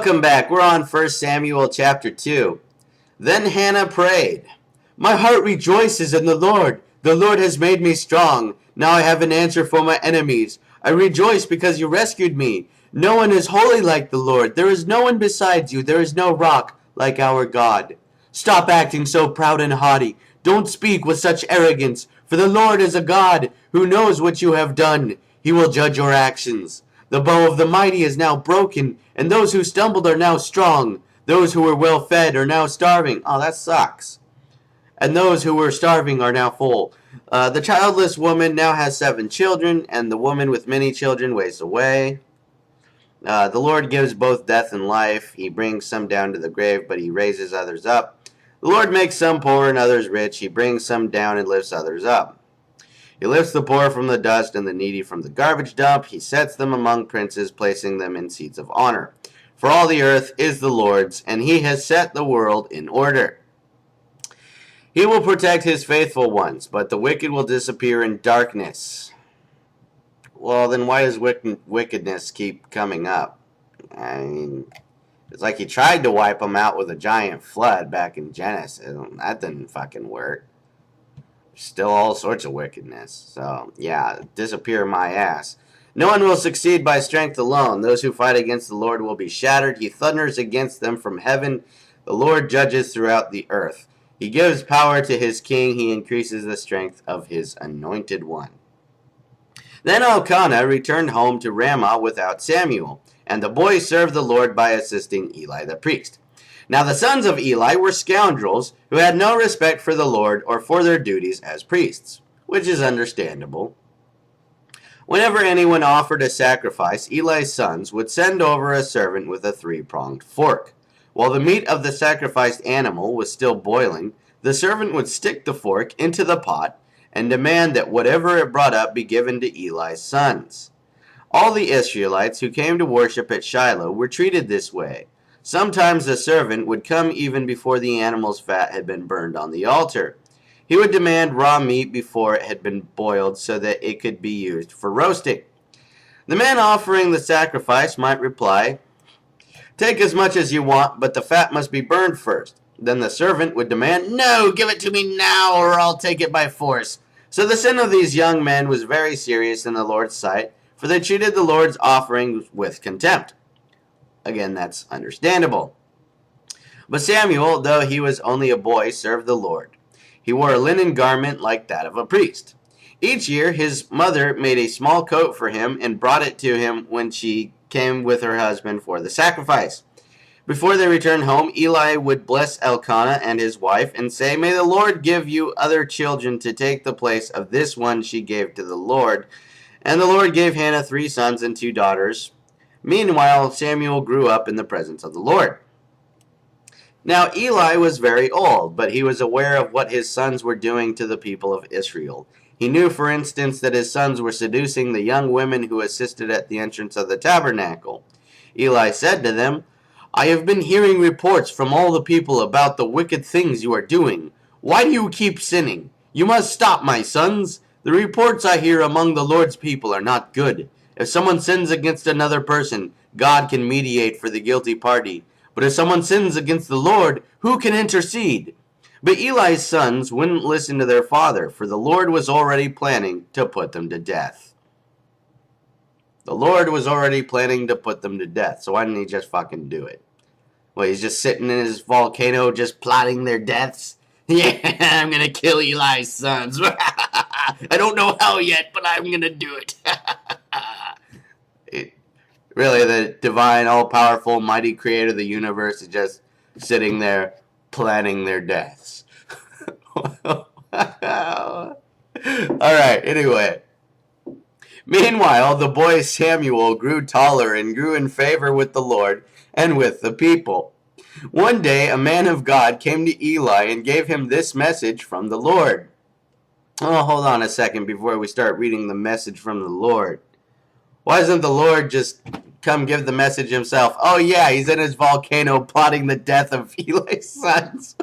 Welcome back. We're on 1 Samuel chapter 2. Then Hannah prayed, "My heart rejoices in the Lord. The Lord has made me strong. Now I have an answer for my enemies. I rejoice because you rescued me. No one is holy like the Lord. There is no one besides you. There is no rock like our God. Stop acting so proud and haughty. Don't speak with such arrogance, for the Lord is a God who knows what you have done. He will judge your actions. The bow of the mighty is now broken, and those who stumbled are now strong. Those who were well fed are now starving." Oh, that sucks. "And those who were starving are now full. The childless woman now has 7 children, and the woman with many children wastes away. The Lord gives both death and life. He brings some down to the grave, but he raises others up. The Lord makes some poor and others rich. He brings some down and lifts others up. He lifts the poor from the dust and the needy from the garbage dump. He sets them among princes, placing them in seats of honor. For all the earth is the Lord's, and he has set the world in order. He will protect his faithful ones, but the wicked will disappear in darkness." Well, then why does wickedness keep coming up? I mean, it's like he tried to wipe them out with a giant flood back in Genesis. That didn't fucking work. Still all sorts of wickedness. So, yeah, disappear my ass. "No one will succeed by strength alone. Those who fight against the Lord will be shattered. He thunders against them from heaven. The Lord judges throughout the earth. He gives power to his king. He increases the strength of his anointed one." Then Elkanah returned home to Ramah without Samuel, and the boy served the Lord by assisting Eli the priest. Now the sons of Eli were scoundrels who had no respect for the Lord or for their duties as priests, which is understandable. Whenever anyone offered a sacrifice, Eli's sons would send over a servant with a 3-pronged fork. While the meat of the sacrificed animal was still boiling, the servant would stick the fork into the pot and demand that whatever it brought up be given to Eli's sons. All the Israelites who came to worship at Shiloh were treated this way. Sometimes the servant would come even before the animal's fat had been burned on the altar. He would demand raw meat before it had been boiled so that it could be used for roasting. The man offering the sacrifice might reply, "Take as much as you want, but the fat must be burned first." Then the servant would demand, "No, give it to me now, or I'll take it by force." So the sin of these young men was very serious in the Lord's sight, for they treated the Lord's offerings with contempt. Again, that's understandable. But Samuel, though he was only a boy, served the Lord. He wore a linen garment like that of a priest. Each year his mother made a small coat for him and brought it to him when she came with her husband for the sacrifice. Before they returned home, Eli would bless Elkanah and his wife and say, "May the Lord give you other children to take the place of this one she gave to the Lord." And the Lord gave Hannah 3 sons and 2 daughters. Meanwhile, Samuel grew up in the presence of the Lord. Now Eli was very old, but he was aware of what his sons were doing to the people of Israel. He knew, for instance, that his sons were seducing the young women who assisted at the entrance of the tabernacle. Eli said to them, "I have been hearing reports from all the people about the wicked things you are doing. Why do you keep sinning? You must stop, my sons. The reports I hear among the Lord's people are not good. If someone sins against another person, God can mediate for the guilty party. But if someone sins against the Lord, who can intercede?" But Eli's sons wouldn't listen to their father, for the Lord was already planning to put them to death. The Lord was already planning to put them to death, so why didn't he just fucking do it? Well, he's just sitting in his volcano just plotting their deaths? Yeah, I'm gonna kill Eli's sons. I don't know how yet, but I'm gonna do it. Really, the divine, all-powerful, mighty creator of the universe is just sitting there planning their deaths. Alright, anyway. Meanwhile, the boy Samuel grew taller and grew in favor with the Lord and with the people. One day, a man of God came to Eli and gave him this message from the Lord. Oh, hold on a second before we start reading the message from the Lord. Why doesn't the Lord just come give the message himself? Oh yeah, he's in his volcano plotting the death of Eli's sons.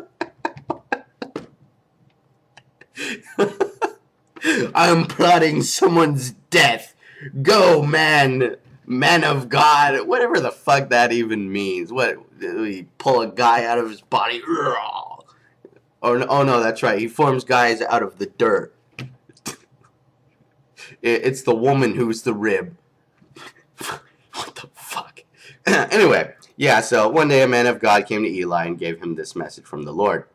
I'm plotting someone's death. Go, man. Man of God, whatever the fuck that even means. What, he pull a guy out of his body? Or, oh no, that's right. He forms guys out of the dirt. It's the woman who's the rib. What the fuck? Anyway, yeah, so one day a man of God came to Eli and gave him this message from the Lord.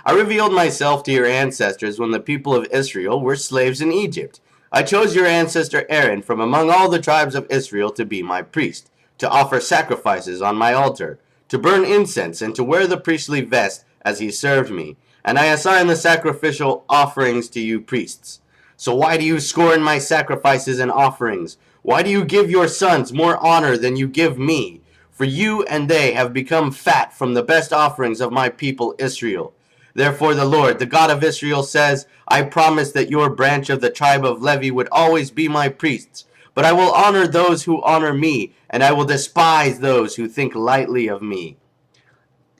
I revealed myself to your ancestors when the people of Israel were slaves in Egypt. I chose your ancestor Aaron from among all the tribes of Israel to be my priest, to offer sacrifices on my altar, to burn incense, and to wear the priestly vest as he served me. And I assign the sacrificial offerings to you priests. So why do you scorn my sacrifices and offerings? Why do you give your sons more honor than you give me? For you and they have become fat from the best offerings of my people Israel. Therefore the Lord, the God of Israel, says, I promised that your branch of the tribe of Levi would always be my priests. But I will honor those who honor me, and I will despise those who think lightly of me.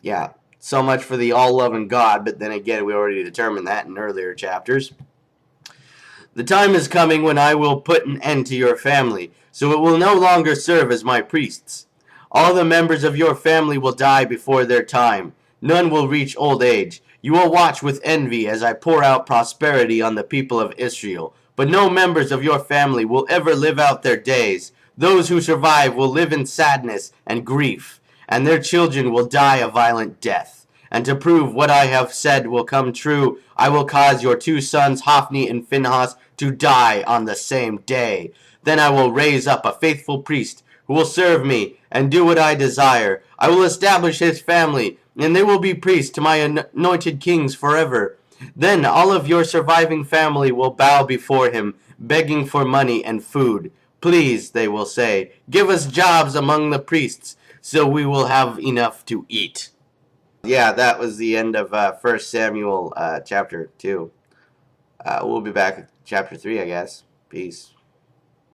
Yeah, so much for the all-loving God, but then again, we already determined that in earlier chapters. The time is coming when I will put an end to your family, so it will no longer serve as my priests. All the members of your family will die before their time. None will reach old age. You will watch with envy as I pour out prosperity on the people of Israel. But no members of your family will ever live out their days. Those who survive will live in sadness and grief, and their children will die a violent death. And to prove what I have said will come true, I will cause your two sons, Hophni and Phinehas, to die on the same day. Then I will raise up a faithful priest who will serve me and do what I desire. I will establish his family, and they will be priests to my anointed kings forever. Then all of your surviving family will bow before him, begging for money and food. Please, they will say, give us jobs among the priests, so we will have enough to eat. Yeah, that was the end of 1 Samuel chapter 2. We'll be back at chapter 3, I guess. Peace.